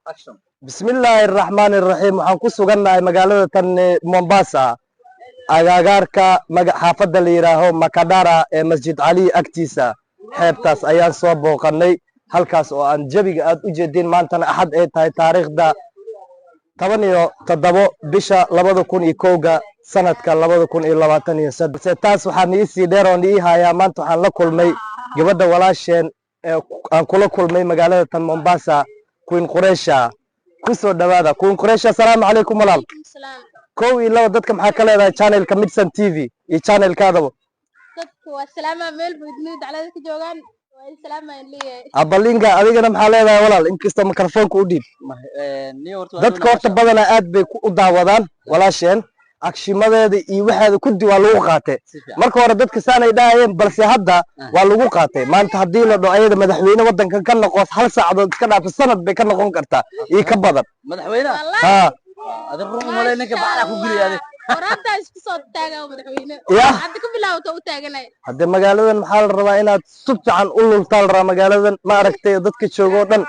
بسم الله الرحمن الرحيم waxaan ku sugannahay magaalada tan Mombasa agagaarka xaafadda la yiraahdo Makadara ee Masjid Ali agtiisa xeebtaas ayaan soo booqanay halkaas oo aan jabiga aad u jeedin maantana axad ay tahay taariikhda 17 bisha 2001 sanadka 2023 taas waxaan ii dheer oo ii hayaa maanta waxaan la kulmay gabadha walaasheen aan kula kulmay magaalada tan Mombasa Queen Qureysha kusoo dhawaada Queen Qureysha assalaamu calaykum walaal kow iyo laba dadka maxaa ka leedahay channelka Midsan TV iyo channelkaadaba dadku waa salaama meel buudnid daclada ka joogan waa salaama in leeyahay abalinga adigana maxaa leedahay walaal inkastoo mikrofoonka u dhiib dadka horta badana aad bay u daawadaan walaasheen akshimadeeda iyo waxaada ku waa lagu qaatay marka hore dadka saanay dhaayeen balse hadda waa lagu qaatay maanta hadii la dhaho ayada madaxweyne wadanka ka noqos hal saacadood iska dhaaf sanad bay ka noqon kartaa iyo ka badan madaxweyne ha adag ruux malay ninka bacda ku giliyay qoranta isku soo taagaa madaxweyne hadda ku bilaawto u taaganay hadda magaaladan maxaa la rabaa inaad si fiican u lultaan rabaa magaaladan ma aragtay dadka joogo dhan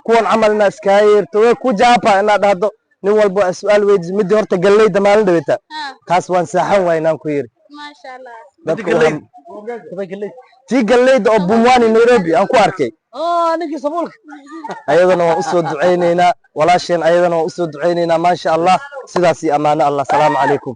kuwan camalna iska yeerto way ku jaapa inaad dhahdo nin walba su'aal weydiis mid horta galeyda maalin dhawita taas waan saaxan waynaan ku yiri ma sha Allah dadka tii galeyda oo Bumwani Nairobi aan ku arkay ninkii sabuulka ayadana waan u soo duceyneynaa walaasheen ayadana waan u soo duceyneynaa ma sha Allah sidaas iyo amaano Allah salaamu calaykum